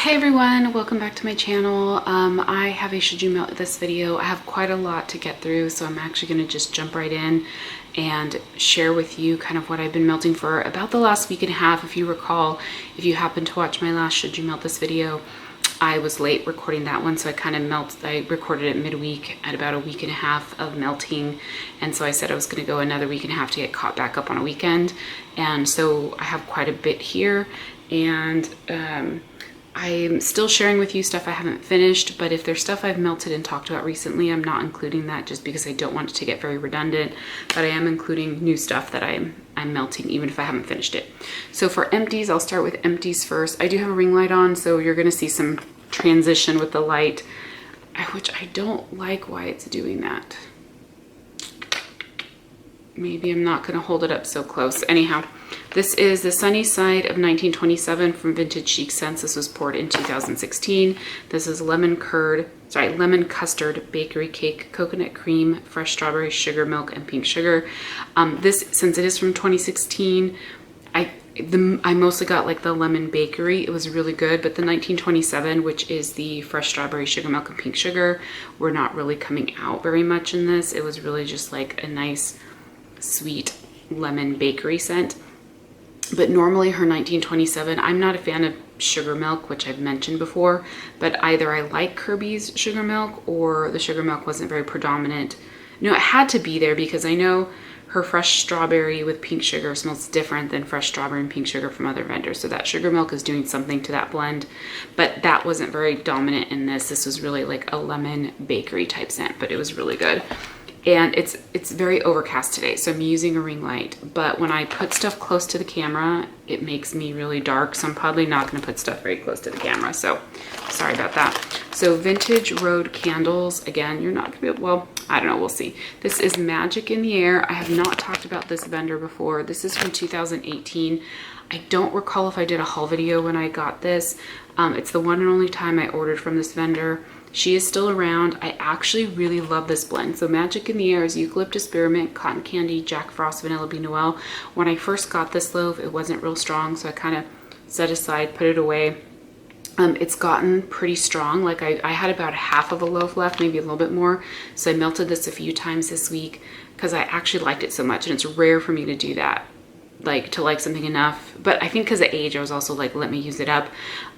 Hey everyone, welcome back to my channel. I have a should you melt this video. I have quite a lot to get through, so I'm actually going to just jump right in and share with you kind of what I've been melting for about the last week and a half. If you recall, if you happen to watch my last should you melt this video, I was late recording that one, so I recorded it midweek at about a week and a half of melting, and so I said I was going to go another week and a half to get caught back up on a weekend, and so I have quite a bit here, and I'm still sharing with you stuff I haven't finished, but if there's stuff I've melted and talked about recently, I'm not including that just because I don't want it to get very redundant, but I am including new stuff that I'm melting even if I haven't finished it. So for Empties, I'll start with Empties first. I do have a ring light on, so you're going to see some transition with the light, which I don't like why it's doing that. Maybe I'm not going to hold it up so close. Anyhow, this is the Sunny Side of 1927 from Vintage Chic Scents. This was poured in 2016. This is lemon custard bakery cake, coconut cream, fresh strawberry, sugar milk, and pink sugar. Since it is from 2016, I mostly got like the lemon bakery. It was really good, but the 1927, which is the fresh strawberry, sugar milk, and pink sugar, were not really coming out very much in this. It was really just like a nice sweet lemon bakery scent. But normally her 1927, I'm not a fan of sugar milk, which I've mentioned before, but either I like Kirby's sugar milk or the sugar milk wasn't very predominant. No, it had to be there because I know her fresh strawberry with pink sugar smells different than fresh strawberry and pink sugar from other vendors. So that sugar milk is doing something to that blend, but that wasn't very dominant in this. This was really like a lemon bakery type scent, but it was really good. And it's very overcast today, so I'm using a ring light, but when I put stuff close to the camera, it makes me really dark, so I'm probably not going to put stuff very close to the camera, so sorry about that. So Vintage Road Candles, again, you're not going to be able, well, I don't know, we'll see. This is Magic in the Air. I have not talked about this vendor before. This is from 2018. I don't recall if I did a haul video when I got this. It's the one and only time I ordered from this vendor. She is still around. I actually really love this blend. So Magic in the Air is eucalyptus, spearmint, cotton candy, Jack Frost, vanilla bean Noel. When I first got this loaf, it wasn't real strong, so I kind of set aside, put it away. It's gotten pretty strong. Like I had about half of a loaf left, maybe a little bit more. So I melted this a few times this week because I actually liked it so much, and it's rare for me to do that. Like to like something enough, but I think because of age I was also like, let me use it up.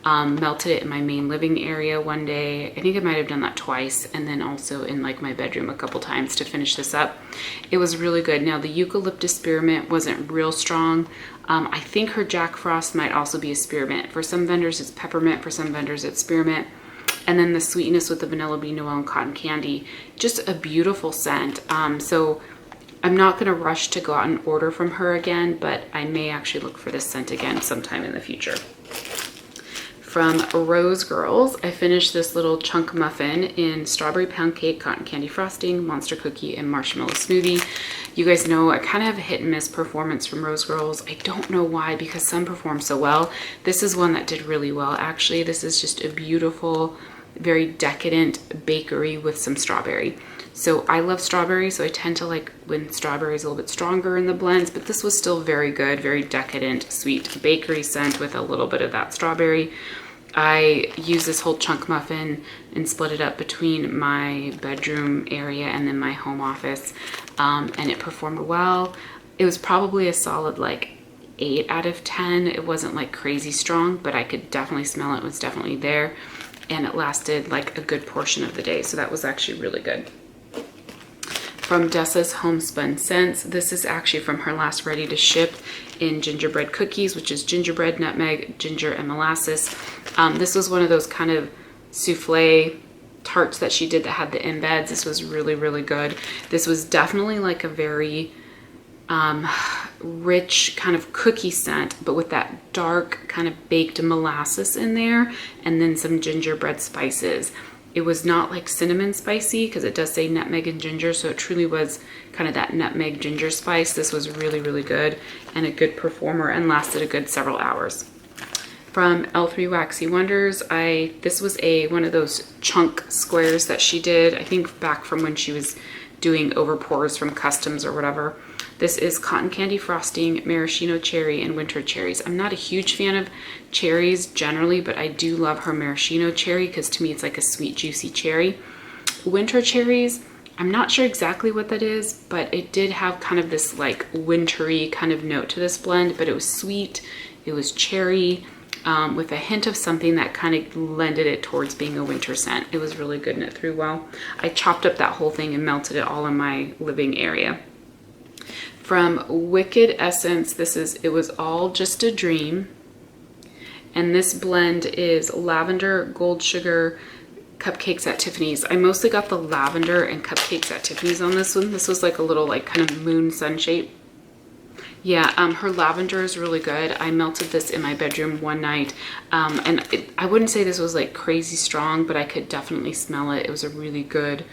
Melted it in my main living area one day. I think I might have done that twice, and then also in like my bedroom a couple times to finish this up. It was really good. Now the eucalyptus spearmint wasn't real strong. I think her Jack Frost might also be a spearmint. For some vendors it's peppermint, for some vendors it's spearmint. And then the sweetness with the vanilla bean Noel and cotton candy, just a beautiful scent. So I'm not going to rush to go out and order from her again, but I may actually look for this scent again sometime in the future. From Rose Girls, I finished this little chunk muffin in strawberry pound cake, cotton candy frosting, monster cookie, and marshmallow smoothie. You guys know I kind of have a hit and miss performance from Rose Girls. I don't know why, because some perform so well. This is one that did really well, actually. This is just a beautiful, very decadent bakery with some strawberry. So I love strawberry, so I tend to like when strawberry is a little bit stronger in the blends, but this was still very good, very decadent, sweet bakery scent with a little bit of that strawberry. I used this whole chunk muffin and split it up between my bedroom area and then my home office, and it performed well. It was probably a solid like 8 out of 10. It wasn't like crazy strong, but I could definitely smell it. It was definitely there, and it lasted like a good portion of the day, so that was actually really good. From Dessa's Homespun Scents, this is actually from her last ready to ship in Gingerbread Cookies, which is gingerbread, nutmeg, ginger, and molasses. This was one of those kind of souffle tarts that she did that had the embeds. This was really, really good. This was definitely like a very rich kind of cookie scent, but with that dark kind of baked molasses in there, and then some gingerbread spices. It was not like cinnamon spicy because it does say nutmeg and ginger, so it truly was kind of that nutmeg ginger spice. This was really, really good and a good performer and lasted a good several hours. From L3 Waxy Wonders, this was one of those chunk squares that she did, I think back from when she was doing over pours from customs or whatever. This is cotton candy frosting, maraschino cherry, and winter cherries. I'm not a huge fan of cherries generally, but I do love her maraschino cherry because to me it's like a sweet, juicy cherry. Winter cherries, I'm not sure exactly what that is, but it did have kind of this like wintry kind of note to this blend, but it was sweet, it was cherry, with a hint of something that kind of lended it towards being a winter scent. It was really good and it threw well. I chopped up that whole thing and melted it all in my living area. From Wicked Essence, this is It Was All Just a Dream. And this blend is lavender, gold sugar, cupcakes at Tiffany's. I mostly got the lavender and cupcakes at Tiffany's on this one. This was like a little like kind of moon sun shape. Yeah, her lavender is really good. I melted this in my bedroom one night, and I wouldn't say this was like crazy strong, but I could definitely smell it. It was a really good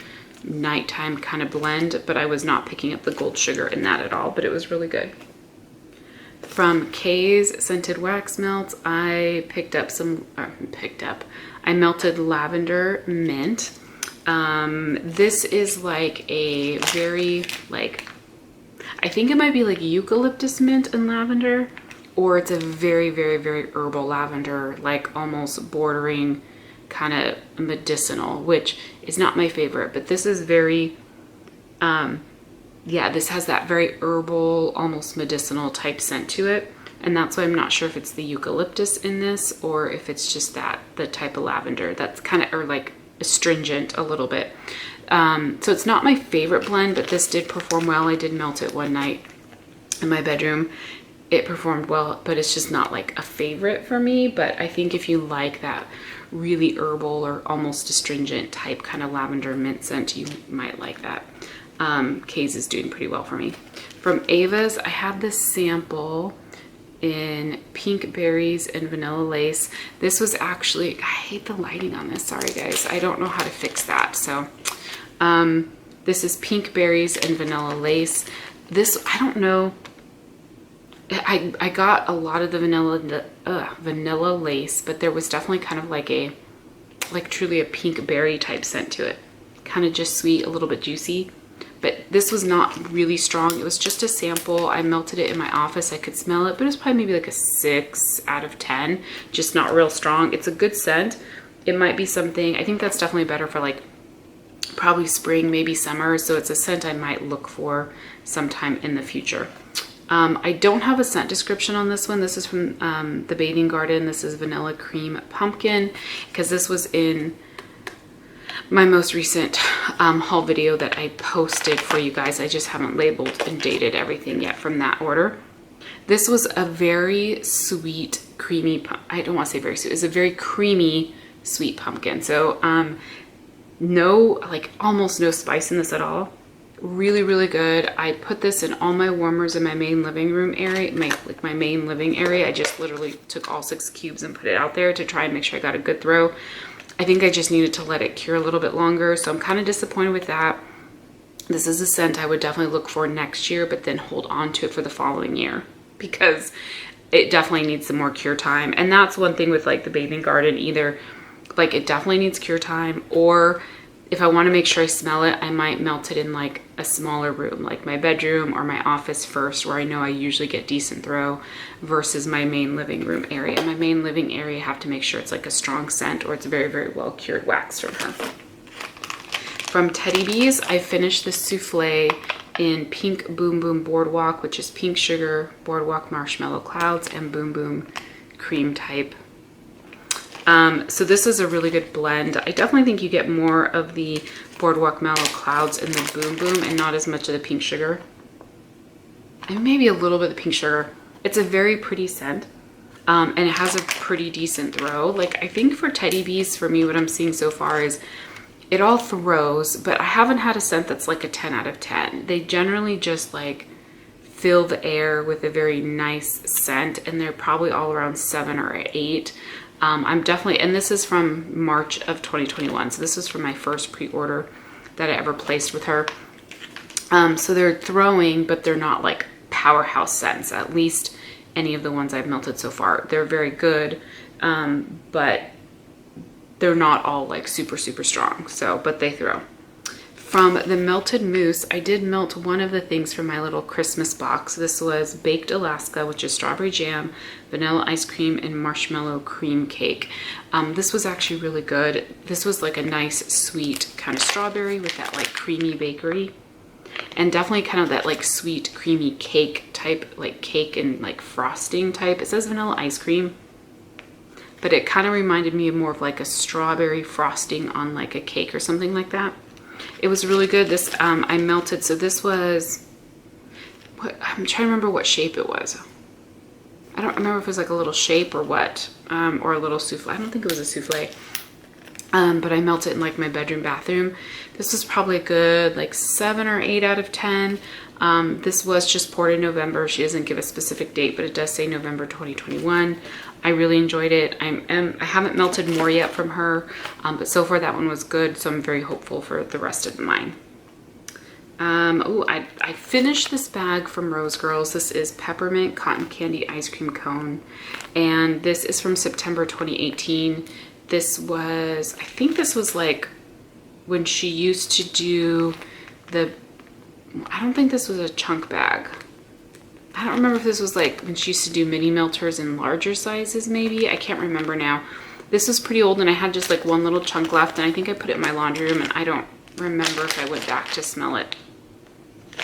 nighttime kind of blend, but I was not picking up the gold sugar in that at all, but it was really good. From Kay's Scented Wax Melts, I I melted lavender mint. This is like a very like, I think it might be like eucalyptus mint and lavender, or it's a very, very, very herbal lavender, like almost bordering kind of medicinal, which is not my favorite, but this is very, yeah, this has that very herbal, almost medicinal type scent to it. And that's why I'm not sure if it's the eucalyptus in this or if it's just the type of lavender that's kind of, or like astringent a little bit. So it's not my favorite blend, but this did perform well. I did melt it one night in my bedroom. It performed well, but it's just not like a favorite for me. But I think if you like that really herbal or almost astringent type kind of lavender mint scent, you might like that. Kay's is doing pretty well for me. From Ava's, I had this sample in pink berries and vanilla lace. This was actually, I hate the lighting on this, sorry guys, I don't know how to fix that. So this is pink berries and vanilla lace. This, I don't know, I got a lot of the vanilla lace, but there was definitely kind of like truly a pink berry type scent to it. Kind of just sweet, a little bit juicy. But this was not really strong. It was just a sample. I melted it in my office. I could smell it, but it was probably maybe like a 6 out of 10. Just not real strong. It's a good scent. It might be something, I think that's definitely better for like probably spring, maybe summer. So it's a scent I might look for sometime in the future. I don't have a scent description on this one. This is from the Bathing Garden. This is Vanilla Cream Pumpkin, because this was in my most recent haul video that I posted for you guys. I just haven't labeled and dated everything yet from that order. This was a very sweet, creamy, I don't want to say very sweet, it's a very creamy, sweet pumpkin. So no, like almost no spice in this at all. Really, really good. I put this in all my warmers in my main living room area, my main living area. I just literally took all 6 cubes and put it out there to try and make sure I got a good throw. I think I just needed to let it cure a little bit longer, so I'm kind of disappointed with that. This is a scent I would definitely look for next year, but then hold on to it for the following year because it definitely needs some more cure time. And that's one thing with like the Bathing Garden, either like it definitely needs cure time, or if I want to make sure I smell it, I might melt it in like a smaller room, like my bedroom or my office first, where I know I usually get decent throw, versus my main living room area. My main living area, I have to make sure it's like a strong scent or it's very, very well cured wax from her. From Teddy Bees, I finished this souffle in Pink Boom Boom Boardwalk, which is pink sugar, boardwalk marshmallow clouds, and boom boom cream type. So this is a really good blend. I definitely think you get more of the boardwalk mallow clouds in the boom boom and not as much of the pink sugar. And maybe a little bit of the pink sugar. It's a very pretty scent. And it has a pretty decent throw. Like I think for Teddy Bees, for me, what I'm seeing so far is it all throws, but I haven't had a scent that's like a 10 out of 10. They generally just like fill the air with a very nice scent, and they're probably all around 7 or 8. I'm definitely, and this is from March of 2021. So this is from my first pre-order that I ever placed with her. So they're throwing, but they're not like powerhouse scents, at least any of the ones I've melted so far. They're very good, but they're not all like super, super strong. So, but they throw. From the melted mousse, I did melt one of the things from my little Christmas box. This was Baked Alaska, which is strawberry jam, vanilla ice cream, and marshmallow cream cake. This was actually really good. This was like a nice sweet kind of strawberry with that like creamy bakery. And definitely kind of that like sweet creamy cake type, like cake and like frosting type. It says vanilla ice cream, but it kind of reminded me of more of like a strawberry frosting on like a cake or something like that. It was really good. This I melted. So this was, I'm trying to remember what shape it was. I don't remember if it was like a little shape or what, or a little souffle. I don't think it was a souffle. But I melted in like my bedroom bathroom. This was probably a good like 7 or 8 out of 10. This was just poured in November. She doesn't give a specific date, but it does say November 2021. I really enjoyed it. I haven't melted more yet from her, but so far that one was good. So I'm very hopeful for the rest of mine. I finished this bag from Rose Girls. This is Peppermint Cotton Candy Ice Cream Cone. And this is from September 2018. This was, I think this was like when she used to do I don't think this was a chunk bag. I don't remember if this was like when she used to do mini melters in larger sizes maybe. I can't remember now. This was pretty old and I had just like one little chunk left and I think I put it in my laundry room and I don't remember if I went back to smell it.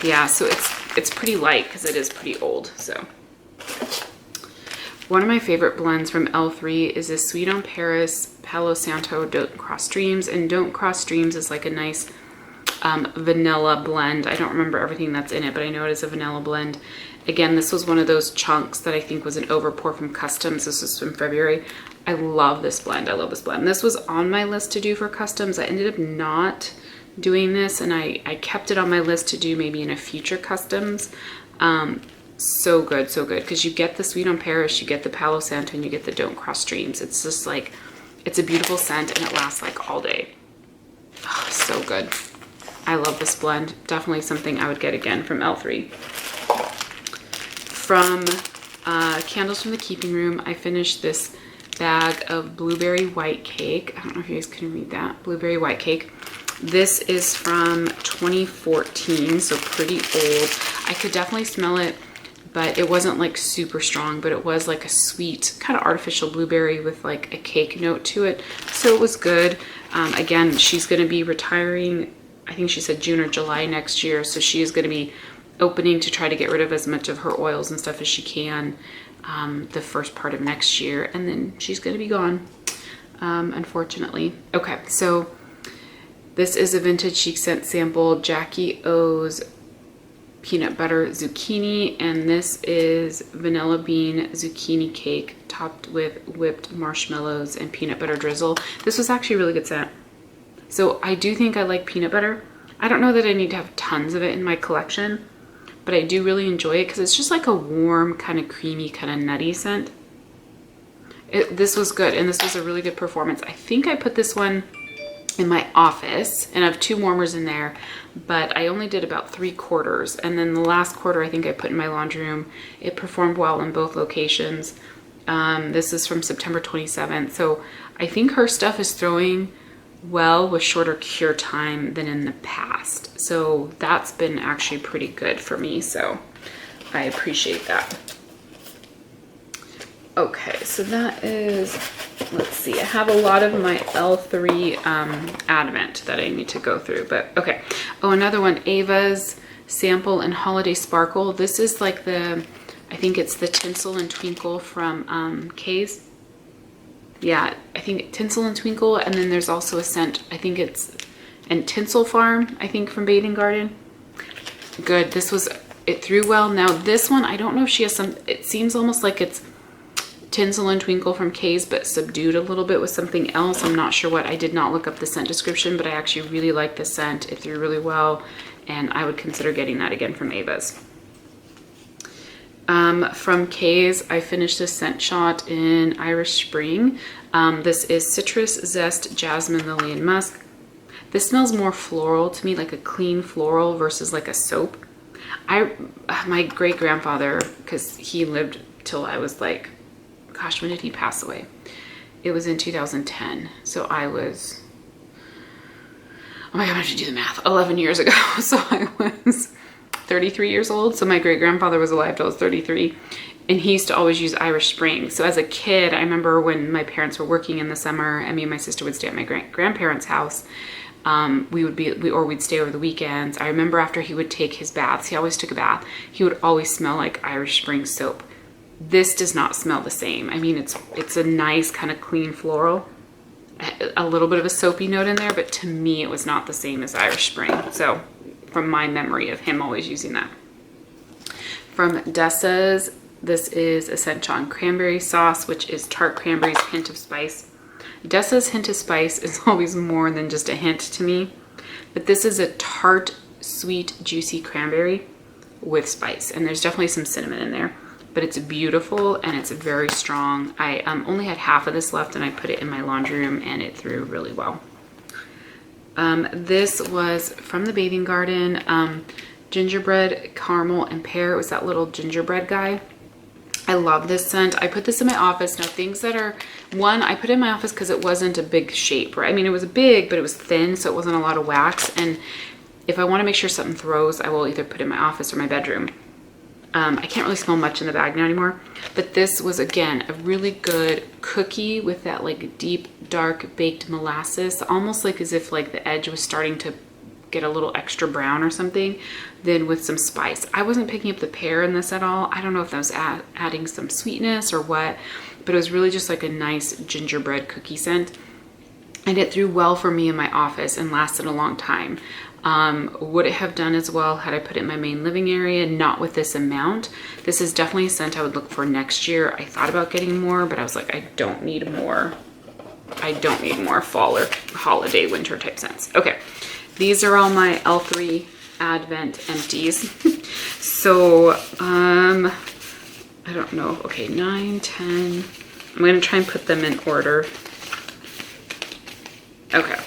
Yeah, so it's pretty light because it is pretty old, so. One of my favorite blends from L3 is this Sweet on Paris Palo Santo Don't Cross Streams. And Don't Cross Streams is like a nice vanilla blend. I don't remember everything that's in it, but I know it is a vanilla blend. Again, this was one of those chunks that I think was an overpour from Customs. This was from February. I love this blend. I love this blend. This was on my list to do for Customs. I ended up not doing this, and I kept it on my list to do maybe in a future Customs. So good, because you get the Sweet on Paris, you get the Palo Santo, and you get the Don't Cross Streams. It's just like, it's a beautiful scent, and it lasts like all day. Oh, so good. I love this blend. Definitely something I would get again from L3. From Candles from the Keeping Room, I finished this bag of Blueberry White Cake. I don't know if you guys can read that. Blueberry White Cake. This is from 2014, so pretty old. I could definitely smell it, but it wasn't like super strong, but it was like a sweet kind of artificial blueberry with like a cake note to it. So it was good. Again, she's going to be retiring, I think she said June or July next year. So she is going to be opening to try to get rid of as much of her oils and stuff as she can the first part of next year. And then she's going to be gone, unfortunately. Okay, so this is a Vintage Chic Scent sample, Jackie O's Peanut Butter Zucchini, and this is Vanilla Bean Zucchini Cake topped with whipped marshmallows and peanut butter drizzle. This was actually a really good scent. So I do think I like peanut butter. I don't know that I need to have tons of it in my collection, but I do really enjoy it because it's just like a warm, kind of creamy, kind of nutty scent. This was good, and this was a really good performance. I think I put this one in my office, and I have 2 warmers in there, but I only did about 3/4, and then the last quarter I think I put in my laundry room. It performed well in both locations. This is from September 27th, so I think her stuff is throwing well with shorter cure time than in the past, so that's been actually pretty good for me, so I appreciate that. Okay, so that is, let's see, I have a lot of my L3 Advent that I need to go through, but okay. Oh, another one, Ava's Sample and Holiday Sparkle. This is like the, I think it's the Tinsel and Twinkle from Kay's. Yeah, I think Tinsel and Twinkle, and then there's also a scent, I think it's, and Tinsel Farm, I think from Bathing Garden. Good, this was, it threw well. Now this one, I don't know if she has some, it seems almost like it's Tinsel and Twinkle from Kay's, but subdued a little bit with something else. I'm not sure what. I did not look up the scent description, but I actually really like the scent. It threw really well, and I would consider getting that again from Ava's. From Kay's, I finished this scent shot in Irish Spring. This is Citrus, Zest, Jasmine, Lily, and Musk. This smells more floral to me, like a clean floral versus like a soap. My great-grandfather, because he lived till I was like, gosh, when did he pass away? It was in 2010. So I was oh my God, I have to do the math, 11 years ago. So I was 33 years old. So my great grandfather was alive till I was 33. And he used to always use Irish Spring. So as a kid, I remember when my parents were working in the summer and me and my sister would stay at my grandparents' house. We'd stay over the weekends. I remember after he would take his baths, he always took a bath, he would always smell like Irish Spring soap. This does not smell the same. I mean, it's a nice kind of clean floral, a little bit of a soapy note in there, but to me, it was not the same as Irish Spring. So from my memory of him always using that. From Dessa's, this is a Sinchon cranberry sauce, which is tart cranberries, hint of spice. Dessa's hint of spice is always more than just a hint to me, but this is a tart, sweet, juicy cranberry with spice, and there's definitely some cinnamon in there, but it's beautiful and it's very strong. I only had half of this left and I put it in my laundry room and it threw really well. This was from the Bathing Garden, Gingerbread, Caramel, and Pear. It was that little gingerbread guy. I love this scent. I put this in my office. Now things that are, I put it in my office because it wasn't a big shape, right? I mean, it was big, but it was thin, so it wasn't a lot of wax. And if I want to make sure something throws, I will either put it in my office or my bedroom. I can't really smell much in the bag now anymore, but this was, again, a really good cookie with that like deep, dark baked molasses, almost like as if like the edge was starting to get a little extra brown or something, then with some spice. I wasn't picking up the pear in this at all. I don't know if that was adding some sweetness or what, but it was really just like a nice gingerbread cookie scent. And it threw well for me in my office and lasted a long time. Would it have done as well had I put it in my main living area? Not with this amount. This is definitely a scent I would look for next year. I thought about getting more, but I was like, I don't need more. I don't need more fall or holiday winter type scents. Okay. These are all my L3 Advent empties. So, I don't know. Okay, 9, 10. I'm going to try and put them in order. Okay.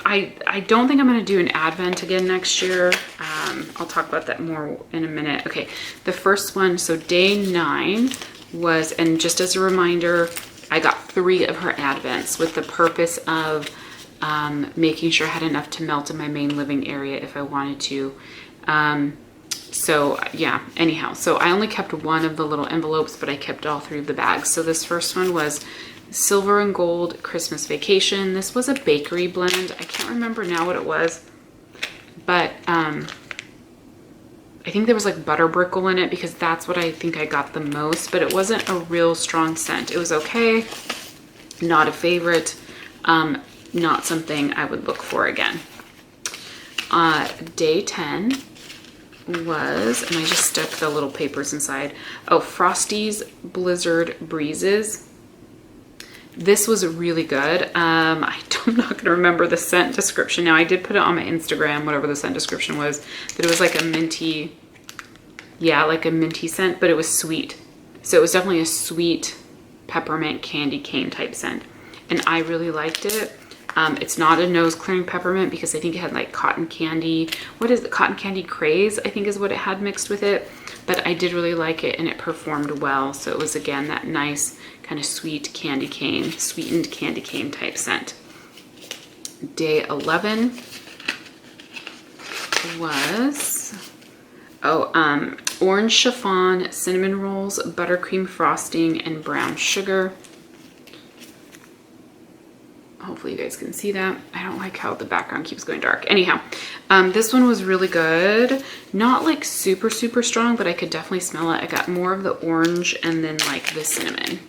I don't think I'm going to do an Advent again next year. I'll talk about that more in a minute. Okay, the first one, so day 9 was, and just as a reminder, I got 3 of her Advents with the purpose of making sure I had enough to melt in my main living area if I wanted to. So yeah, anyhow, so I only kept 1 of the little envelopes, but I kept all 3 of the bags. So this first one was Silver and Gold Christmas Vacation. This was a bakery blend. I can't remember now what it was, but I think there was like butter brickle in it because that's what I think I got the most, but it wasn't a real strong scent. It was okay, not a favorite. Not something I would look for again. Day 10 was, and I just stuck the little papers inside. Oh, Frosty's Blizzard Breezes. This was really good. I'm not going to remember the scent description now. I did put it on my Instagram, whatever the scent description was, but it was like a minty, yeah, like a minty scent, but it was sweet. So it was definitely a sweet peppermint candy cane type scent. And I really liked it. It's not a nose clearing peppermint because I think it had like cotton candy. What is it? Cotton candy craze, I think is what it had mixed with it. But I did really like it and it performed well. So it was, again, that nice kind of sweet candy cane, sweetened candy cane type scent. Day 11 was, orange chiffon, cinnamon rolls, buttercream frosting, and brown sugar. Hopefully you guys can see that. I don't like how the background keeps going dark. Anyhow, this one was really good. Not like super, super strong, but I could definitely smell it. I got more of the orange and then like the cinnamon.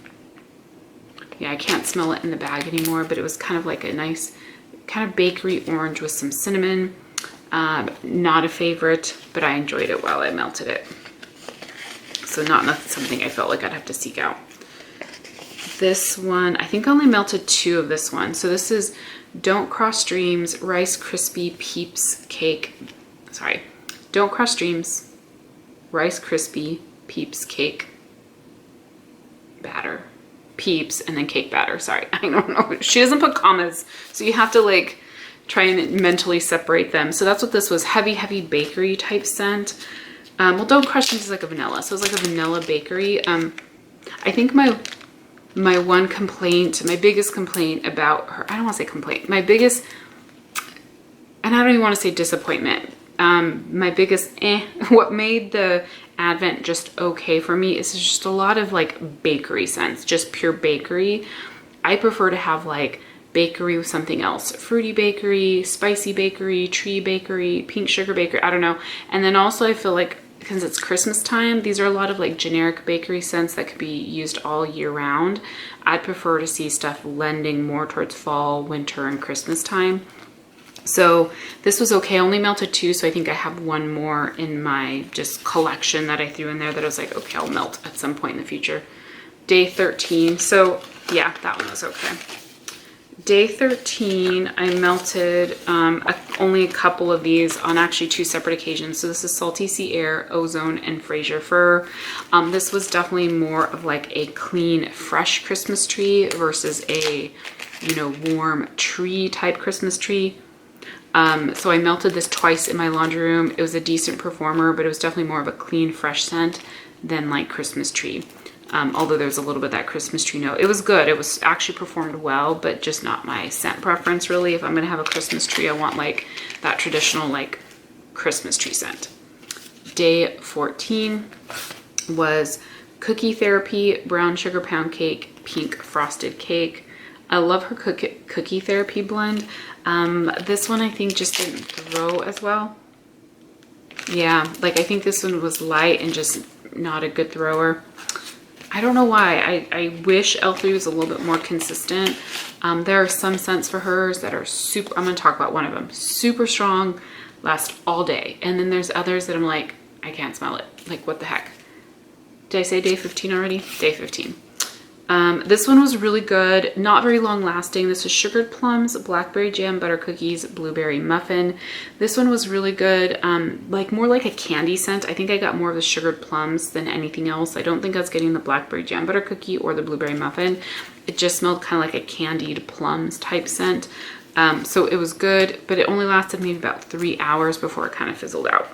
Yeah, I can't smell it in the bag anymore, but it was kind of like a nice kind of bakery orange with some cinnamon. Not a favorite, but I enjoyed it while I melted it. So not something I felt like I'd have to seek out. This one, I think I only melted 2 of this one. So this is Don't Cross Streams Rice Krispie Peeps Cake. Sorry, Don't Cross Streams Rice Krispie Peeps Cake Batter. Peeps and then cake batter. Sorry, I don't know. She doesn't put commas, so you have to like try and mentally separate them. So that's what this was. Heavy, heavy bakery type scent. Well, Don't Cross Streams is like a vanilla. So it's like a vanilla bakery. I think my one complaint, my biggest complaint about her, I don't want to say complaint, my biggest and I don't even want to say disappointment. My biggest what made the Advent just okay for me is just a lot of like bakery scents, just pure bakery. I prefer to have like bakery with something else, fruity bakery, spicy bakery, tree bakery, pink sugar bakery, I don't know. And then also I feel like because it's Christmas time, these are a lot of like generic bakery scents that could be used all year round. I'd prefer to see stuff lending more towards fall, winter, and Christmas time. So this was okay. I only melted 2, so I think I have 1 more in my just collection that I threw in there that I was like, okay, I'll melt at some point in the future. Day 13. So yeah, that one was okay. Day 13, I melted only a couple of these on actually 2 separate occasions. So this is Salty Sea Air, Ozone, and Fraser Fir. This was definitely more of like a clean, fresh Christmas tree versus a, you know, warm tree type Christmas tree. So I melted this twice in my laundry room. It was a decent performer, but it was definitely more of a clean, fresh scent than like Christmas tree. Although there's a little bit of that Christmas tree note. It was good. It was actually performed well, but just not my scent preference really. If I'm going to have a Christmas tree, I want like that traditional like Christmas tree scent. Day 14 was Cookie Therapy, Brown Sugar Pound Cake, Pink Frosted Cake. I love her Cookie Therapy blend. This one I think just didn't throw as well. Yeah, like I think this one was light and just not a good thrower. I don't know why. I wish L3 was a little bit more consistent. There are some scents for hers that are super, I'm going to talk about one of them, super strong, last all day. And then there's others that I'm like, I can't smell it. Like, what the heck? Did I say day 15 already? Day 15. This one was really good, not very long lasting. This was Sugared Plums, Blackberry Jam Butter Cookies, Blueberry Muffin. This one was really good, like more like a candy scent. I think I got more of the Sugared Plums than anything else. I don't think I was getting the Blackberry Jam Butter Cookie or the Blueberry Muffin. It just smelled kind of like a candied plums type scent. So it was good, but it only lasted maybe about 3 hours before it kind of fizzled out.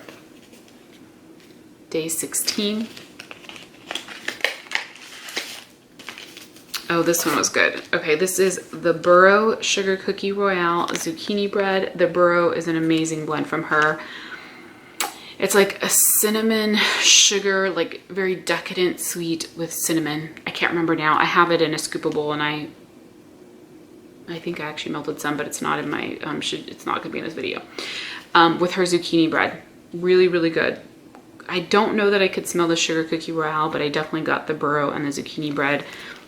Day 16. Oh, this one was good. Okay, this is the Burrow Sugar Cookie Royale Zucchini Bread. The Burrow is an amazing blend from her. It's like a cinnamon sugar, like very decadent sweet with cinnamon. I can't remember now. I have it in a scoopable and I think I actually melted some, but it's not in my, it's not gonna be in this video. With her zucchini bread. Really, really good. I don't know that I could smell the Sugar Cookie Royale, but I definitely got the Burrow and the zucchini bread.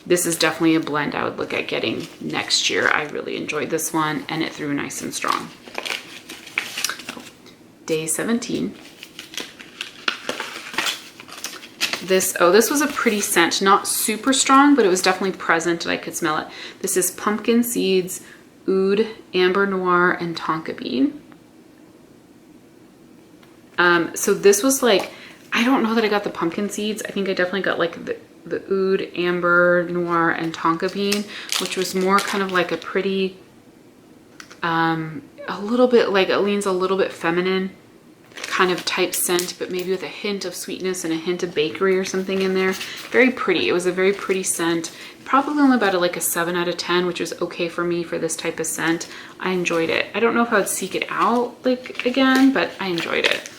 This is definitely a blend I would look at getting next year. I really enjoyed this one and it threw nice and strong. Day 17. This was a pretty scent, not super strong, but it was definitely present and I could smell it. This is Pumpkin Seeds, Oud, Amber Noir, and Tonka Bean. So this was like, I don't know that I got the pumpkin seeds. I think I definitely got like the Oud, Amber Noir, and Tonka Bean, which was more kind of like a pretty, a little bit like, it leans a little bit feminine kind of type scent, but maybe with a hint of sweetness and a hint of bakery or something in there. Very pretty. It was a very pretty scent. Probably only about like a 7 out of 10, which was okay for me for this type of scent. I enjoyed it. I don't know if I would seek it out like again, but I enjoyed it.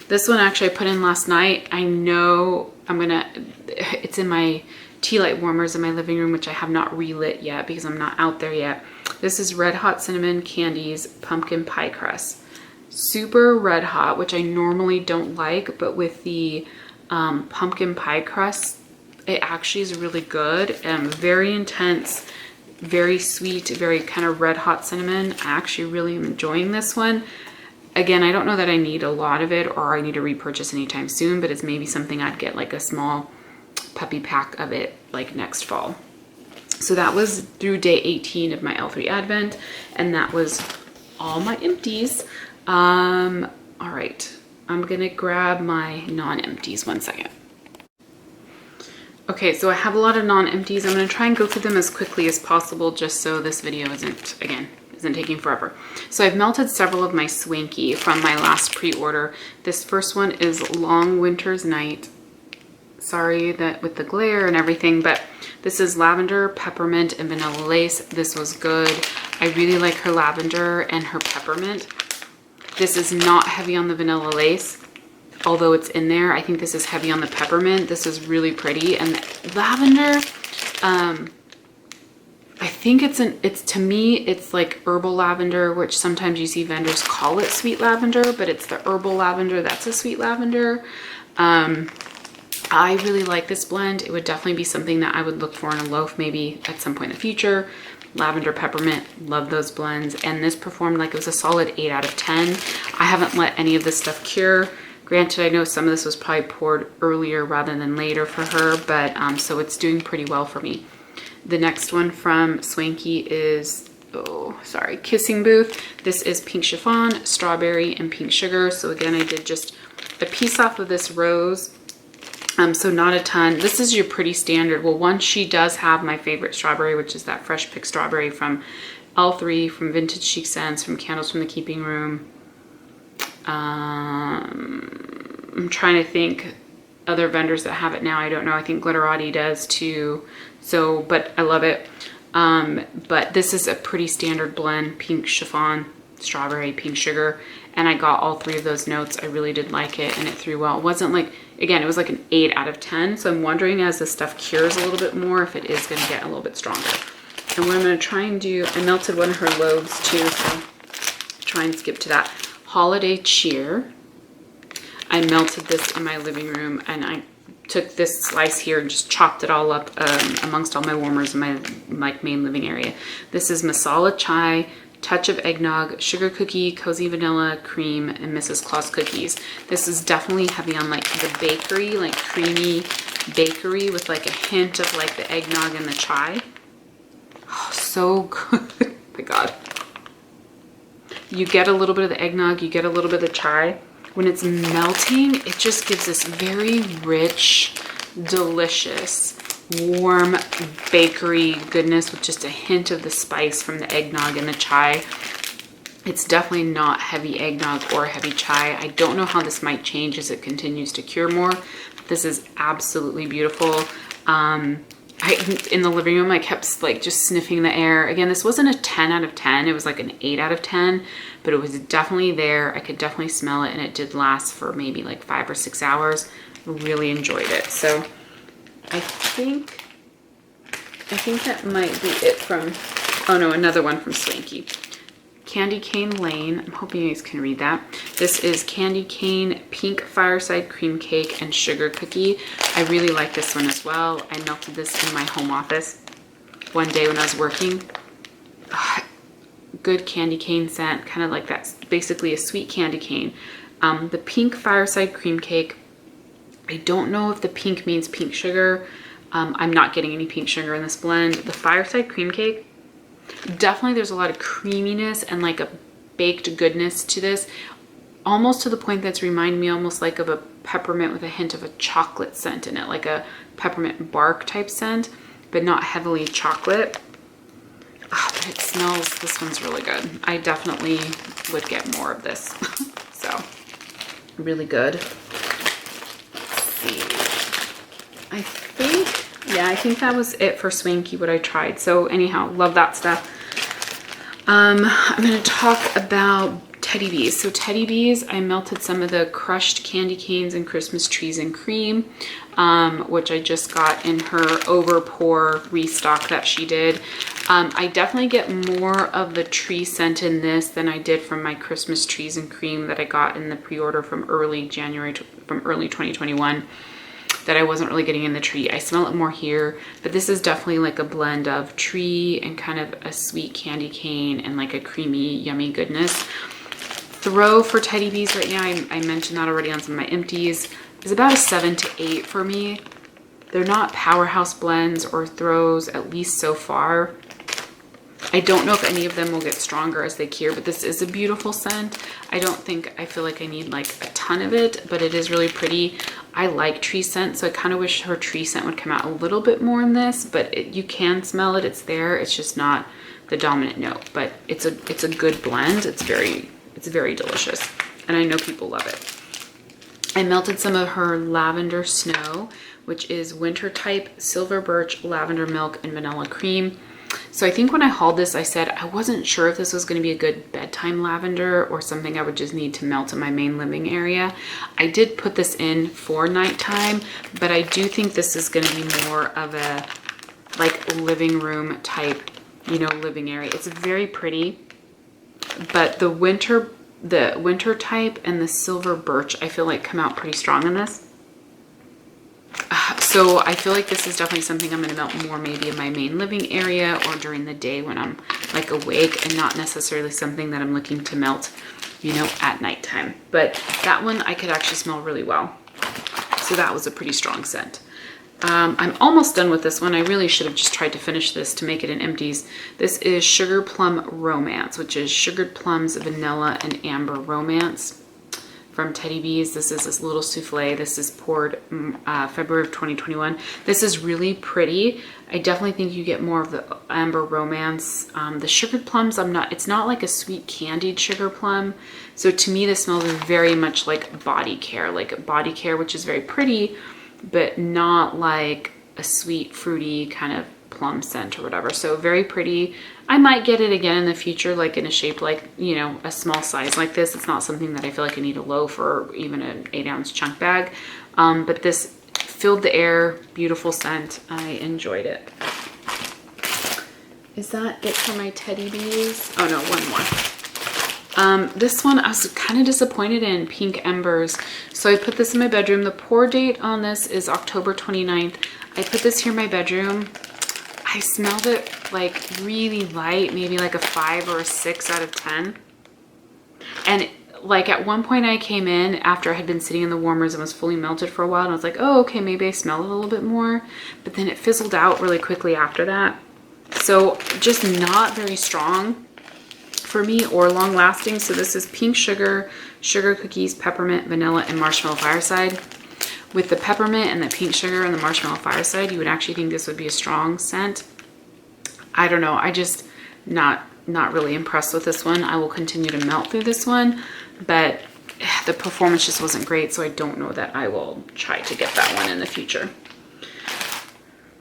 This one actually I put in last night. I know it's in my tea light warmers in my living room, which I have not relit yet because I'm not out there yet. This is Red Hot Cinnamon Candies Pumpkin Pie Crust. Super red hot, which I normally don't like, but with the pumpkin pie crust, it actually is really good and very intense, very sweet, very kind of red hot cinnamon. I actually really am enjoying this one. Again, I don't know that I need a lot of it or I need to repurchase anytime soon, but it's maybe something I'd get like a small puppy pack of it like next fall. So that was through day 18 of my L3 Advent, and that was all my empties. All right, I'm gonna grab my non-empties 1 second. Okay, so I have a lot of non-empties. I'm gonna try and go through them as quickly as possible just so this video isn't taking forever. So I've melted several of my Swanky from my last pre-order. This first one is Long Winter's Night. Sorry that with the glare and everything, but this is lavender, peppermint, and vanilla lace. This was good. I really like her lavender and her peppermint. This is not heavy on the vanilla lace, although it's in there. I think this is heavy on the peppermint. This is really pretty. And lavender, I think it's to me, it's like herbal lavender, which sometimes you see vendors call it sweet lavender, but it's the herbal lavender that's a sweet lavender. I really like this blend. It would definitely be something that I would look for in a loaf maybe at some point in the future. Lavender, peppermint, love those blends. And this performed like it was a solid 8 out of 10. I haven't let any of this stuff cure. Granted, I know some of this was probably poured earlier rather than later for her, but so it's doing pretty well for me. The next one from Swanky is, Kissing Booth. This is pink chiffon, strawberry, and pink sugar. So again, I did just a piece off of this rose. So not a ton. This is your pretty standard. Well, one, she does have my favorite strawberry, which is that fresh picked strawberry from L3, from Vintage Chic Scents, from Candles from the Keeping Room. I'm trying to think other vendors that have it now. I don't know. I think Glitterati does too. So, but I love it. But this is a pretty standard blend, pink chiffon, strawberry, pink sugar. And I got all 3 of those notes. I really did like it and it threw well. It wasn't like, again, it was like an 8 out of 10. So I'm wondering as this stuff cures a little bit more, if it is going to get a little bit stronger. And what I'm going to try and do, I melted one of her loaves too. So try and skip to that. Holiday Cheer. I melted this in my living room and I took this slice here and just chopped it all up amongst all my warmers in my main living area. This is Masala Chai, touch of eggnog, sugar cookie, cozy vanilla, cream, and Mrs. Claus cookies. This is definitely heavy on like the bakery, like creamy bakery with like a hint of like the eggnog and the chai. Oh, so good. Oh my God. You get a little bit of the eggnog, you get a little bit of the chai. When it's melting, it just gives this very rich, delicious, warm bakery goodness with just a hint of the spice from the eggnog and the chai. It's definitely not heavy eggnog or heavy chai. I don't know how this might change as it continues to cure more. This is absolutely beautiful. In the living room, I kept like just sniffing the air. Again, this wasn't a 10 out of 10. It was like an 8 out of 10, but it was definitely there. I could definitely smell it and it did last for maybe like 5 or 6 hours. Really enjoyed it. So I think that might be it from, oh no, another one from Swanky. Candy Cane Lane. I'm hoping you guys can read that. This is Candy Cane, Pink Fireside Cream Cake, and Sugar Cookie. I really like this one as well. I melted this in my home office one day when I was working. Good candy cane scent, kind of like that, basically a sweet candy cane. The Pink Fireside Cream Cake. I don't know if the pink means pink sugar. I'm not getting any pink sugar in this blend. The Fireside Cream Cake, definitely there's a lot of creaminess and like a baked goodness to this, almost to the point that's reminding me almost like of a peppermint with a hint of a chocolate scent in it, like a peppermint bark type scent, but not heavily chocolate. But it smells, this one's really good. I definitely would get more of this. So really good. Let's see. I think that was it for Swanky, what I tried. So anyhow, love that stuff. I'm going to talk about Teddy Bees. So Teddy Bees, I melted some of the crushed candy canes and Christmas trees and cream, which I just got in her over pour restock that she did. I definitely get more of the tree scent in this than I did from my Christmas trees and cream that I got in the pre-order from early 2021. That I wasn't really getting in the tree. I smell it more here, but this is definitely like a blend of tree and kind of a sweet candy cane and like a creamy, yummy goodness. Throw for Teddy Bees right now, I mentioned that already on some of my empties, is about a 7 to 8 for me. They're not powerhouse blends or throws, at least so far. I don't know if any of them will get stronger as they cure, but this is a beautiful scent. I feel like I need like a ton of it, but it is really pretty. I like tree scent, so I kind of wish her tree scent would come out a little bit more in this, but you can smell it, it's there. It's just not the dominant note, but it's a good blend. It's very delicious, and I know people love it. I melted some of her Lavender Snow, which is winter type, silver birch, lavender milk, and vanilla cream. So I think when I hauled this, I said I wasn't sure if this was going to be a good bedtime lavender or something I would just need to melt in my main living area. I did put this in for nighttime, but I do think this is going to be more of a like living room type, you know, living area. It's very pretty, but the winter type and the silver birch, I feel like come out pretty strong in this. So I feel like this is definitely something I'm going to melt more maybe in my main living area or during the day when I'm like awake, and not necessarily something that I'm looking to melt, you know, at nighttime. But that one I could actually smell really well. So that was a pretty strong scent. I'm almost done with this one. I really should have just tried to finish this to make it an Empties. This is Sugar Plum Romance, which is sugared plums, vanilla, and amber romance from Teddy Bees. This is this little souffle. This is poured February of 2021. This is really pretty. I definitely think you get more of the amber romance. The sugared plums, it's not like a sweet candied sugar plum. So to me, this smells very much like body care, which is very pretty, but not like a sweet, fruity kind of plum scent or whatever. So very pretty. I might get it again in the future, like in a shape like, you know, a small size like this. It's not something that I feel like I need a loaf or even an 8-ounce chunk bag. But this filled the air, beautiful scent. I enjoyed it. Is that it for my Teddy Bees? Oh no, one more. This one I was kind of disappointed in, Pink Embers. So I put this in my bedroom. The pour date on this is October 29th. I put this here in my bedroom. I smelled it like really light, maybe like a 5 or a 6 out of 10. And like at one point I came in after I had been sitting in the warmers and was fully melted for a while, and I was like, oh, okay, maybe I smell it a little bit more. But then it fizzled out really quickly after that. So just not very strong for me or long lasting. So this is pink sugar, sugar cookies, peppermint, vanilla, and marshmallow fireside. With the peppermint and the pink sugar and the marshmallow fireside, you would actually think this would be a strong scent. I don't know. I just not really impressed with this one. I will continue to melt through this one, but the performance just wasn't great, so I don't know that I will try to get that one in the future.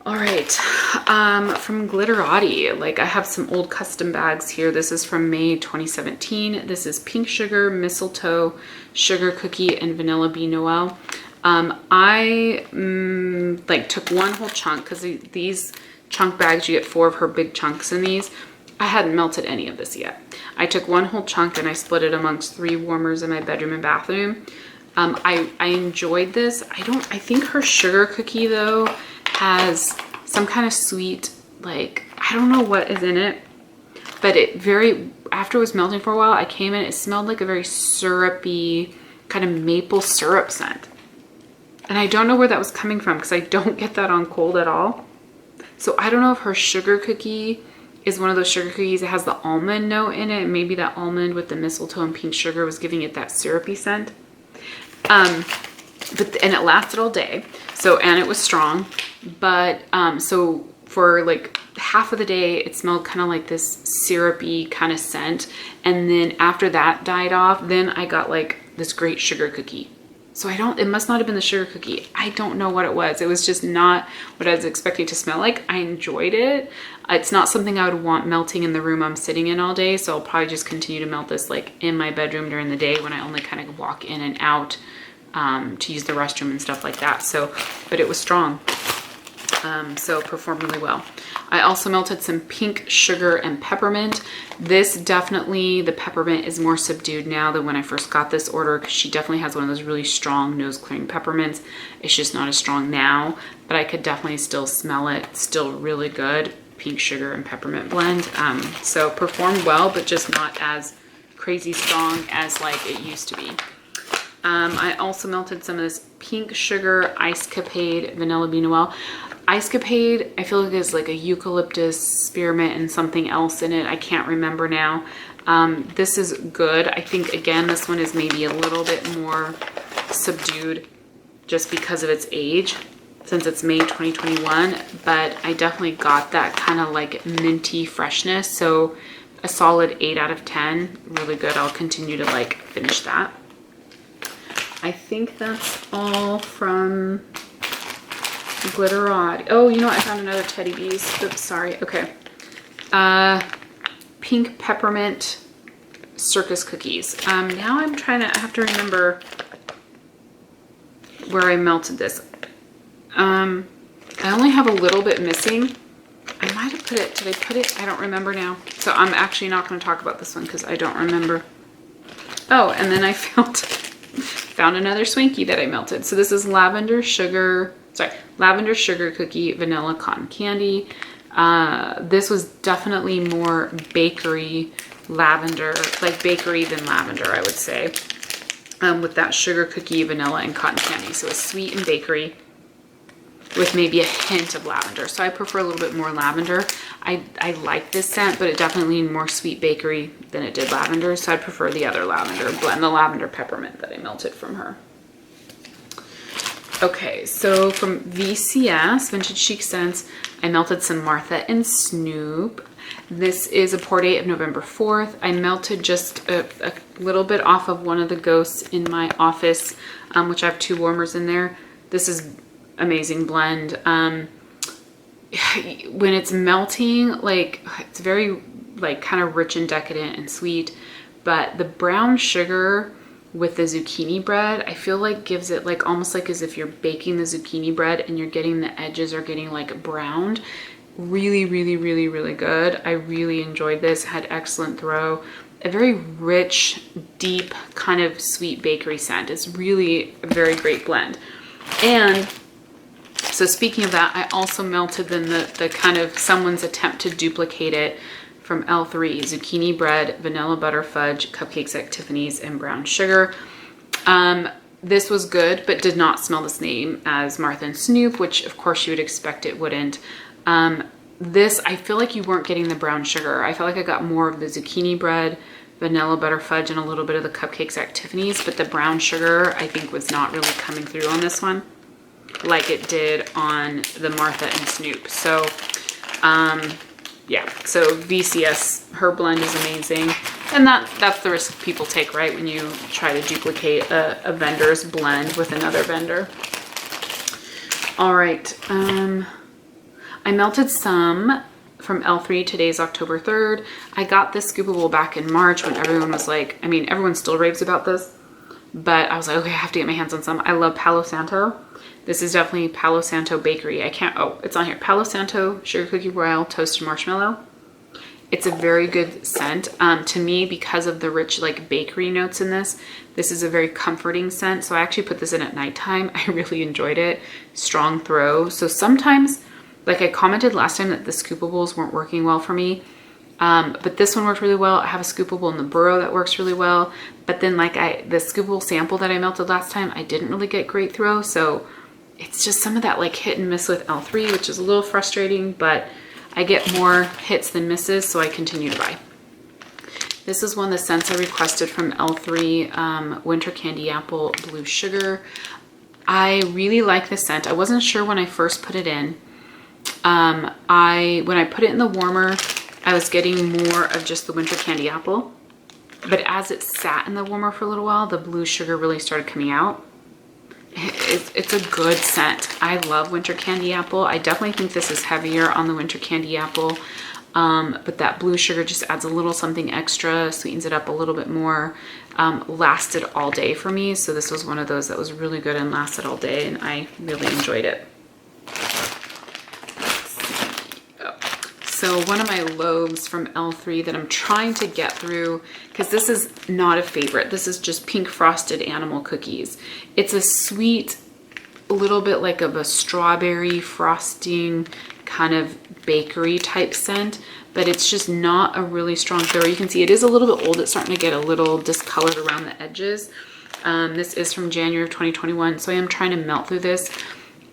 All right, from Glitterati, like I have some old custom bags here. This is from May 2017. This is pink sugar, mistletoe, sugar cookie, and vanilla bee Noel. I like took one whole chunk because these chunk bags, you get 4 of her big chunks in these. I hadn't melted any of this yet. I took one whole chunk and I split it amongst 3 warmers in my bedroom and bathroom. I enjoyed this. I think her sugar cookie though has some kind of sweet, like, I don't know what is in it, but after it was melting for a while, I came in, it smelled like a very syrupy kind of maple syrup scent. And I don't know where that was coming from because I don't get that on cold at all. So I don't know if her sugar cookie is one of those sugar cookies that has the almond note in it. Maybe that almond with the mistletoe and pink sugar was giving it that syrupy scent. And it lasted all day. So, and it was strong. But so for like half of the day, it smelled kind of like this syrupy kind of scent. And then after that died off, then I got like this great sugar cookie. So it must not have been the sugar cookie. I don't know what it was. It was just not what I was expecting to smell like. I enjoyed it. It's not something I would want melting in the room I'm sitting in all day. So I'll probably just continue to melt this like in my bedroom during the day when I only kind of walk in and out to use the restroom and stuff like that. So, but it was strong. So performed really well. I also melted some pink sugar and peppermint. This definitely, the peppermint is more subdued now than when I first got this order, because she definitely has one of those really strong nose clearing peppermints. It's just not as strong now, but I could definitely still smell it. Still really good pink sugar and peppermint blend. So performed well, but just not as crazy strong as like it used to be. I also melted some of this pink sugar Ice Capade Vanilla Bean Noel. Ice Capade, I feel like there's like a eucalyptus, spearmint, and something else in it. I can't remember now. This is good. I think, again, this one is maybe a little bit more subdued just because of its age, since it's May 2021. But I definitely got that kind of like minty freshness. So a solid 8 out of 10. Really good. I'll continue to like finish that. I think that's all from Glitterati. Oh, you know what? I found another Teddy Bees. Oops, sorry. Okay. Pink Peppermint Circus Cookies. Now I have to remember where I melted this. I only have a little bit missing. I might have put it, did I put it? I don't remember now. So I'm actually not going to talk about this one because I don't remember. Oh, and then I found another Swanky that I melted. So this is Lavender Sugar Cookie Vanilla Cotton Candy. This was definitely more bakery lavender, like bakery than lavender, I would say. With that sugar cookie, vanilla, and cotton candy. So it's sweet and bakery with maybe a hint of lavender. So I prefer a little bit more lavender. I like this scent, but it definitely more sweet bakery than it did lavender. So I prefer the other lavender blend, the lavender peppermint that I melted from her. Okay, so from VCS, Vintage Chic Scents, I melted some Martha and Snoop. This is a pour date of November 4th. I melted just a little bit off of one of the ghosts in my office, which I have 2 warmers in there. This is amazing blend. When it's melting, like it's very like kind of rich and decadent and sweet, but the brown sugar with the zucchini bread, I feel like gives it like almost like as if you're baking the zucchini bread and you're getting the edges are getting like browned. Really, really, really, really good. I really enjoyed this. Had excellent throw. A very rich, deep, kind of sweet bakery scent. It's really a very great blend. And so speaking of that, I also melted then the kind of someone's attempt to duplicate it from L3, zucchini bread, vanilla butter fudge, cupcakes at Tiffany's, and brown sugar. This was good, but did not smell the same as Martha and Snoop, which of course you would expect it wouldn't. This, I feel like you weren't getting the brown sugar. I felt like I got more of the zucchini bread, vanilla butter fudge, and a little bit of the cupcakes at Tiffany's, but the brown sugar I think was not really coming through on this one like it did on the Martha and Snoop. So, yeah, so VCS, her blend is amazing. And that's the risk people take, right? When you try to duplicate a vendor's blend with another vendor. All right, I melted some from L3. Today's October 3rd. I got this scoopable back in March when everyone was like, I mean, everyone still raves about this, but I was like, okay, I have to get my hands on some. I love Palo Santo. This is definitely Palo Santo Bakery. It's on here. Palo Santo Sugar Cookie Royale Toasted Marshmallow. It's a very good scent. To me, because of the rich like bakery notes in this is a very comforting scent. So I actually put this in at nighttime. I really enjoyed it. Strong throw. So sometimes, like I commented last time that the scoopables weren't working well for me. But this one worked really well. I have a scoopable in the Burrow that works really well. But then like the scoopable sample that I melted last time, I didn't really get great throw. So it's just some of that like hit and miss with L3, which is a little frustrating, but I get more hits than misses, so I continue to buy. This is one of the scents I requested from L3, Winter Candy Apple Blue Sugar. I really like this scent. I wasn't sure when I first put it in. When I put it in the warmer, I was getting more of just the Winter Candy Apple, but as it sat in the warmer for a little while, the blue sugar really started coming out. It's a good scent. I love Winter Candy Apple. I definitely think this is heavier on the Winter Candy Apple, but that blue sugar just adds a little something extra, sweetens it up a little bit more. Lasted all day for me, so this was one of those that was really good and lasted all day, and I really enjoyed it. So one of my loaves from L3 that I'm trying to get through, because this is not a favorite. This is just pink frosted animal cookies. It's a sweet, a little bit like of a strawberry frosting kind of bakery type scent, but it's just not a really strong thrower. You can see it is a little bit old. It's starting to get a little discolored around the edges. This is from January of 2021, so I am trying to melt through this.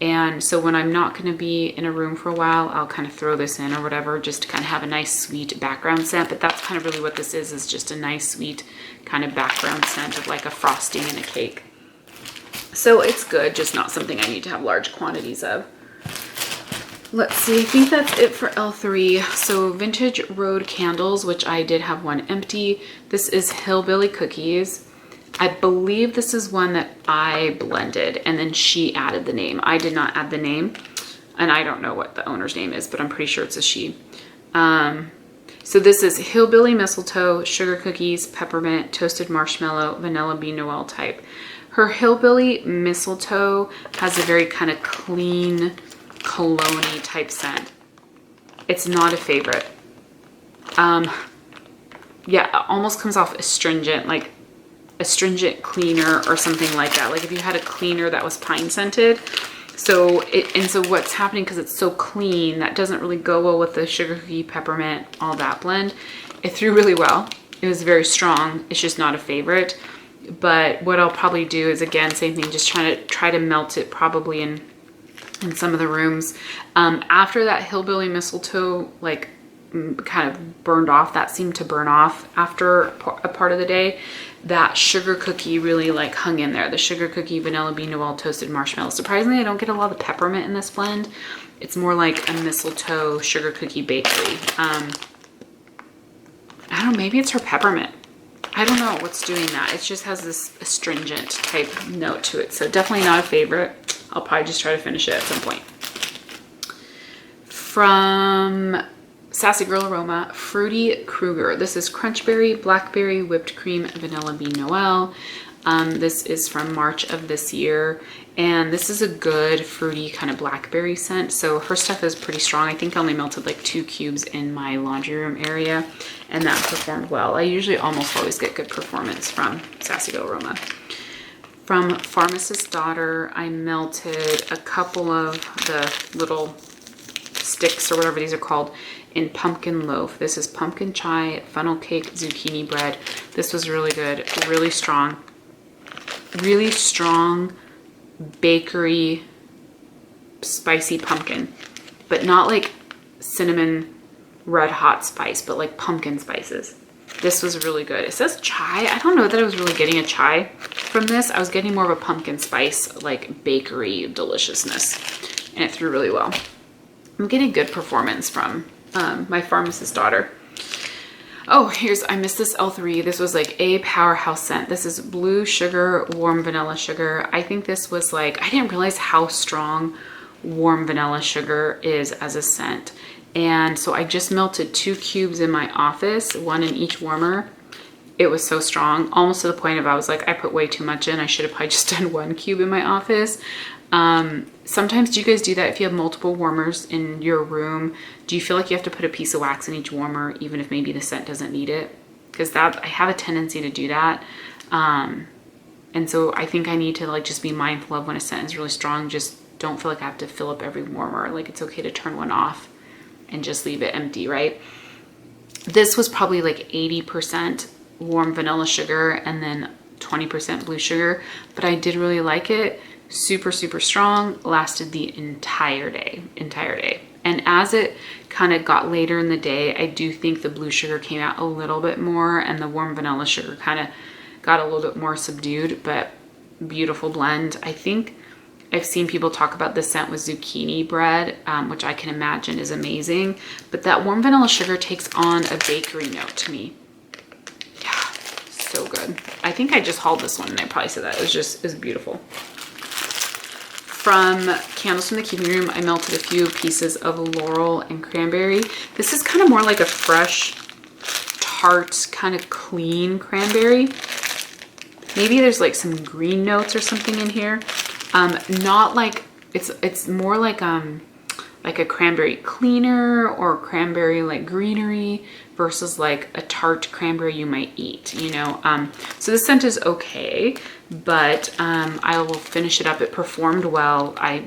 And so when I'm not going to be in a room for a while, I'll kind of throw this in or whatever, just to kind of have a nice sweet background scent. But that's kind of really what this is just a nice sweet kind of background scent of like a frosting in a cake. So it's good, just not something I need to have large quantities of. Let's see, I think that's it for L3. So Vintage Road Candles, which I did have one empty. This is Hillbilly Cookies. I believe this is one that I blended and then she added the name. I did not add the name, and I don't know what the owner's name is, but I'm pretty sure it's a she. So this is Hillbilly Mistletoe, Sugar Cookies, Peppermint, Toasted Marshmallow, Vanilla Bean Noel type. Her Hillbilly Mistletoe has a very kind of clean, cologne-y type scent. It's not a favorite. Yeah, it almost comes off astringent, like astringent cleaner or something like that. Like if you had a cleaner that was pine scented. So what's happening, because it's so clean, that doesn't really go well with the Sugar Cookie, Peppermint, all that blend. It threw really well. It was very strong. It's just not a favorite. But what I'll probably do is, again, same thing, just try to melt it probably in some of the rooms. After that Hillbilly Mistletoe, like, kind of burned off, that seemed to burn off after a part of the day, that Sugar Cookie really like hung in there. The Sugar Cookie, Vanilla Bean Noel, Toasted Marshmallow. Surprisingly, I don't get a lot of peppermint in this blend. It's more like a mistletoe Sugar Cookie bakery. I don't know, maybe it's her peppermint. I don't know what's doing that. It just has this astringent type note to it. So definitely not a favorite. I'll probably just try to finish it at some point. From Sassy Girl Aroma, Fruity Kruger. This is Crunchberry, Blackberry, Whipped Cream, Vanilla Bean Noel. This is from March of this year. And this is a good fruity kind of blackberry scent. So her stuff is pretty strong. I think I only melted like 2 cubes in my laundry room area, and that performed well. I usually almost always get good performance from Sassy Girl Aroma. From Pharmacist's Daughter, I melted a couple of the little sticks or whatever these are called in pumpkin loaf. This is pumpkin chai, funnel cake, zucchini bread. This was really good, really strong bakery spicy pumpkin, but not like cinnamon red hot spice, but like pumpkin spices. This was really good. It says chai. I don't know that I was really getting a chai from this. I was getting more of a pumpkin spice, like bakery deliciousness, and it threw really well. I'm getting good performance from my Pharmacist's Daughter. Oh, I missed this L3. This was like a powerhouse scent. This is Blue Sugar, Warm Vanilla Sugar. I think this was like, I didn't realize how strong warm vanilla sugar is as a scent. And so I just melted 2 cubes in my office, 1 in each warmer. It was so strong, almost to the point of I was like, I put way too much in. I should have probably just done 1 cube in my office. Sometimes, do you guys do that if you have multiple warmers in your room? Do you feel like you have to put a piece of wax in each warmer, even if maybe the scent doesn't need it? Because I have a tendency to do that. And so I think I need to like just be mindful of when a scent is really strong. Just don't feel like I have to fill up every warmer. Like it's okay to turn one off and just leave it empty, right? This was probably like 80% warm vanilla sugar and then 20% blue sugar, but I did really like it. Super, super strong, lasted the entire day. And as it kind of got later in the day, I do think the blue sugar came out a little bit more and the warm vanilla sugar kind of got a little bit more subdued, but beautiful blend. I think I've seen people talk about the scent with zucchini bread, which I can imagine is amazing, but that warm vanilla sugar takes on a bakery note to me. Yeah, so good. I think I just hauled this one and I probably said that. It was beautiful. From Candles from the Keeping Room, I melted a few pieces of Laurel and Cranberry. This is kind of more like a fresh, tart, kind of clean cranberry. Maybe there's like some green notes or something in here. Not like, it's more like a cranberry cleaner or cranberry like greenery versus like a tart cranberry you might eat, you know? So the scent is okay, but I will finish it up. It performed well. I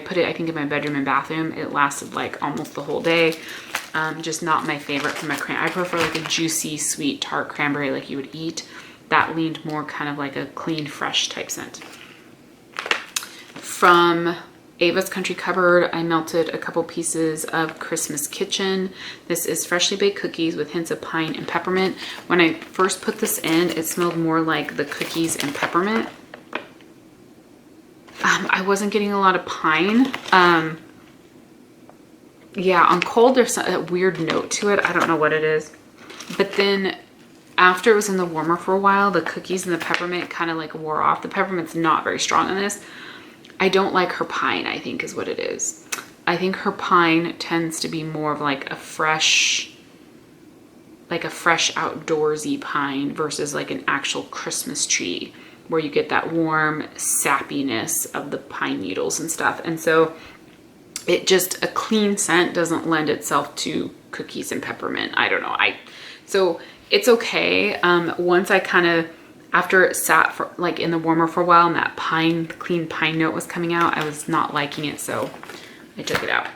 put it, I think, in my bedroom and bathroom. It lasted like almost the whole day. Just not my favorite from a I prefer like a juicy, sweet, tart cranberry like you would eat. That leaned more kind of like a clean, fresh type scent. From Ava's Country Cupboard, I melted a couple pieces of Christmas Kitchen. This is freshly baked cookies with hints of pine and peppermint. When I first put this in, it smelled more like the cookies and peppermint. I wasn't getting a lot of pine. Yeah, on cold, there's a weird note to it. I don't know what it is. But then after it was in the warmer for a while, the cookies and the peppermint kind of like wore off. The peppermint's not very strong in this. I don't like her pine, I think is what it is. I think her pine tends to be more of like a fresh, like a fresh outdoorsy pine versus like an actual Christmas tree where you get that warm sappiness of the pine needles and stuff. And so it just, a clean scent doesn't lend itself to cookies and peppermint. I don't know. So it's okay. Once I kind of, after it sat for like in the warmer for a while and that clean pine note was coming out, I was not liking it. So I took it out.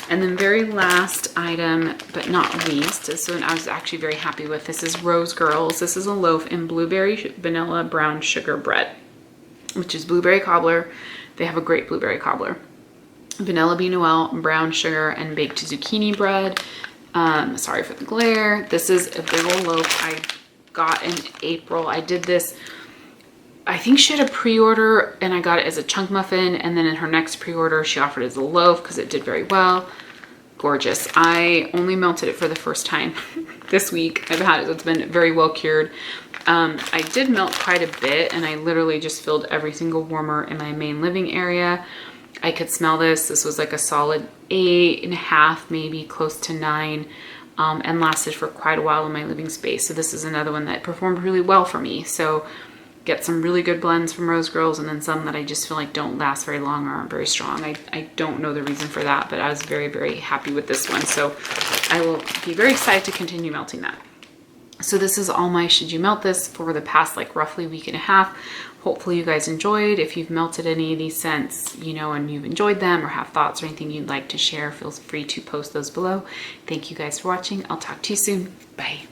And then very last item, but not least, this one I was actually very happy with. This is Rose Girls. This is a loaf in blueberry vanilla brown sugar bread, which is blueberry cobbler. They have a great blueberry cobbler. Vanilla bean noel, brown sugar, and baked zucchini bread. Sorry for the glare. This is a big old loaf I got in April. I did this, I think she had a pre-order and I got it as a chunk muffin, and then in her next pre-order she offered it as a loaf because it did very well. Gorgeous. I only melted it for the first time this week. I've had it, it's been very well cured. I did melt quite a bit, and I literally just filled every single warmer in my main living area. I could smell this. This was like a solid 8.5, maybe close to 9, and lasted for quite a while in my living space. So this is another one that performed really well for me. So get some really good blends from Rose Girls, and then some that I just feel like don't last very long or aren't very strong. I don't know the reason for that, but I was very, very happy with this one. So I will be very excited to continue melting that. So this is all my Should You Melt This for the past like roughly week and a half. Hopefully you guys enjoyed. If you've melted any of these scents, you know, and you've enjoyed them or have thoughts or anything you'd like to share, feel free to post those below. Thank you guys for watching. I'll talk to you soon. Bye.